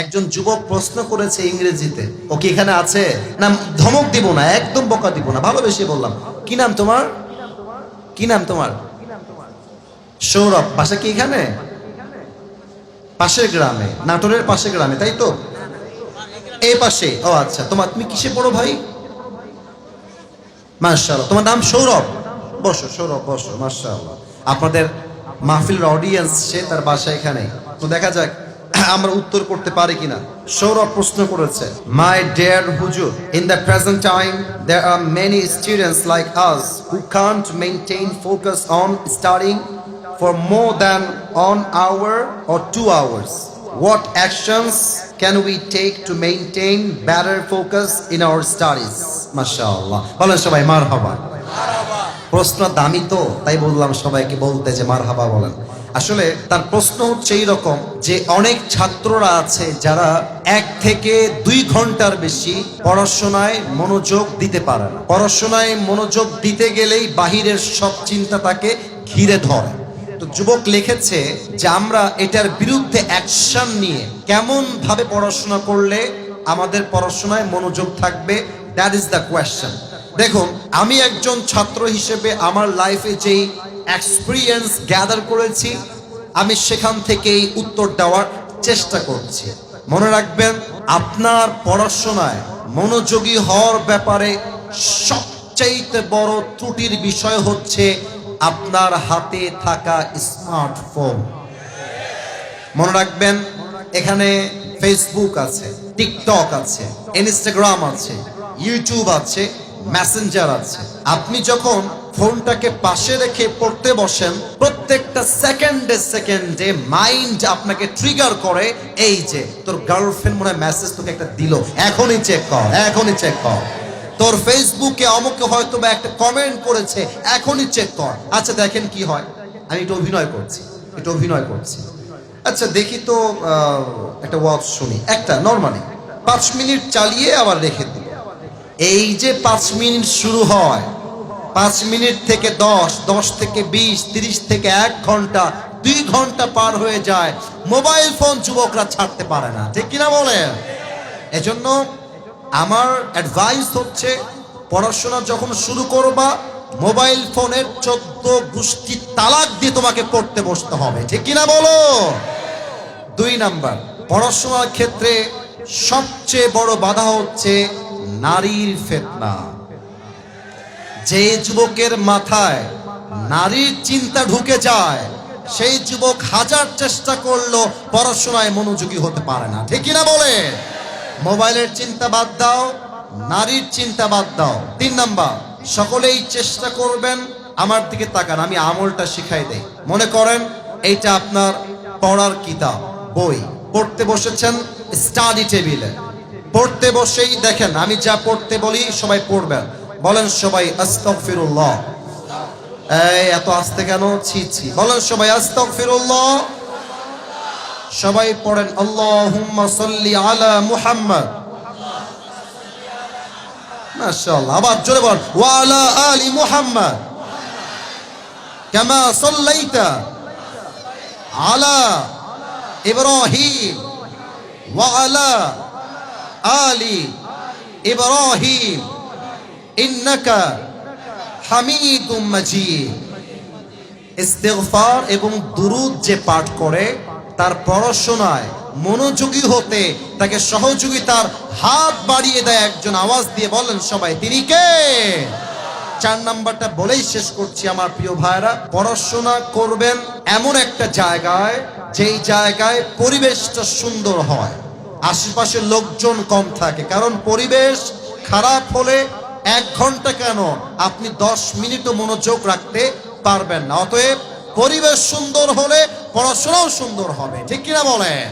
একজন যুবক প্রশ্ন করেছে ইংরেজিতে, ও কি এখানে আছে? না, ধমক দিব না, একদম বকা দিব না, ভালোবেসে বললাম, কি নাম তোমার? কি নাম তোমার? সৌরভ। বাসা কি এখানে? পাশের গ্রামে, নাটোরের পাশের গ্রামে, তাই তো? এই পাশে। ও আচ্ছা, তুমি কিসে পড়ো ভাই? মাশাআল্লাহ। তোমার নাম সৌরভ? বসো সৌরভ, বসো। মাশাআল্লাহ। আপনাদের মাহফিলের অডিয়েন্স, সে তার বাসা এখানে, তো দেখা যাক আমরা উত্তর করতে পারি কিনা। সৌরভ প্রশ্ন করেছে, মাই ডিয়ার হুজুর, in the present time there are many students like us who can't maintain focus on studying for more than 1 hour or 2 hours. What actions can we take to maintain better focus in our studies? MashaAllah. বলেন সবাই মারহাবা। প্রশ্ন দামি তো, তাই বললাম সবাইকে বলতে যে মারহাবা বলেন। আসলে তার প্রশ্ন হচ্ছে এইরকম যে অনেক ছাত্ররা আছে যারা 1 থেকে 2 ঘন্টার বেশি পড়াশোনায় মনোযোগ দিতে পারে না। পড়াশোনায় মনোযোগ দিতে গেলেই বাহিরের সব চিন্তা তাকে ঘিরে ধরে। তো যুবক লিখেছে যে আমরা এটার বিরুদ্ধে অ্যাকশন নিয়ে কেমন ভাবে পড়াশোনা করলে আমাদের পড়াশোনায় মনোযোগ থাকবে, দ্যাট ইজ দ্য কোয়েশ্চেন। দেখুন, আমি একজন ছাত্র হিসেবে আমার লাইফে যেই এক্সপিরিয়েন্স গ্যাদার করেছি, আমি সেখান থেকেই উত্তর দেওয়ার চেষ্টা করছি। মনে রাখবেন, আপনার পড়াশোনায় মনোযোগী হওয়ার ব্যাপারে সবচেয়ে বড় ত্রুটির বিষয় হচ্ছে আপনার হাতে থাকা স্মার্টফোন। মনে রাখবেন, এখানে ফেসবুক আছে, টিকটক আছে, ইনস্টাগ্রাম আছে, ইউটিউব আছে, মেসেঞ্জার আছে। আপনি যখন ফোনটাকে পাশে রেখে পড়তে বসেন, প্রত্যেকটা সেকেন্ডে সেকেন্ডে মাইন্ড আপনাকে ট্রিগার করে, এই যে তোর গার্লফ্রেন্ড মনে হয় মেসেজ তোকে একটা দিল, এখনই চেক কর, এখনই চেক কর। তোর ফেসবুকে অমুকে হয়তো বা একটা কমেন্ট করেছে, এখনই চেক কর। আচ্ছা দেখেন কি হয়, আমি একটু অভিনয় করছি। আচ্ছা দেখি তো, একটা ওয়াজ শুনি, একটা নর্মালি 5 মিনিট চালিয়ে আবার রেখে দিই। এই যে 5 মিনিট শুরু হয়, 5 মিনিট থেকে 10, 10 থেকে 20, 30 থেকে 1 ঘন্টা, 2 ঘন্টা পার হয়ে যায়। মোবাইল ফোন যুবকরা ছাড়তে পারে না, ঠিক কিনা বলেন? এজন্য আমার অ্যাডভাইস হচ্ছে, পড়াশোনা যখন শুরু করবা, মোবাইল ফোনের 14 গোষ্ঠী তালাক দিয়ে তোমাকে পড়তে বসতে হবে, ঠিক কিনা বলো? 2 নাম্বার, পড়াশোনার ক্ষেত্রে সবচেয়ে বড় বাধা হচ্ছে নারীর ফিতনা। যে যুবকের মাথায় নারীর চিন্তা ঢুকে যায়, সেই যুবক হাজার চেষ্টা করলো পড়াশোনায় মনোযোগী হতে পারে না, ঠিক কিনা বলে? মোবাইলের চিন্তা বাদ দাও, নারীর চিন্তা বাদ দাও। 3 নাম্বার, সকলেই চেষ্টা করবেন, আমার দিকে তাকান, আমি আমলটা শিখাই দেই। মনে করেন এইটা আপনার পড়ার কিতাব, বই, পড়তে বসেছেন স্টাডি টেবিলে। পড়তে বসেই দেখেন আমি যা পড়তে বলি সবাই পড়বেন। বলেন সবাই আস্তাগফিরুল্লাহ। এই এত আস্তে কেন? ছি ছি। বলেন সবাই আস্তাগফিরুল্লাহ। সবাই পড়েন আল্লাহুম্মা সাল্লি আলা মুহাম্মদ। মাশাআল্লাহ। আবার জোরে বল, ওয়া আলা আলি মুহাম্মদ কামা সাল্লাইতা আলা ইব্রাহিম ওয়া আলা আলি ইব্রাহিম ইন্নাকা হামিদুম মাজিদ। ইস্তিগফার এবং দুরূদ যে পাঠ করে, তার পড়াশোনায় মনোযোগী হতে তাকে সহযোগিতার হাত বাড়িয়ে দেয় একজন। আওয়াজ দিয়ে বলেন সবাই, তিনি কে? 4 নাম্বারটা বলেই শেষ করছি আমার প্রিয় ভাইরা। পড়াশোনা করবেন এমন একটা জায়গায়, যেই জায়গায় পরিবেশটা সুন্দর হয়, আশেপাশে লোকজন কম থাকে। কারণ পরিবেশ খারাপ হলে 1 ঘন্টা কেন, আপনি 10 মিনিটও মনোযোগ রাখতে পারবেন না। অতএব পরিবেশ সুন্দর হলে পড়াশোনাও সুন্দর হবে, ঠিক কিনা বলেন?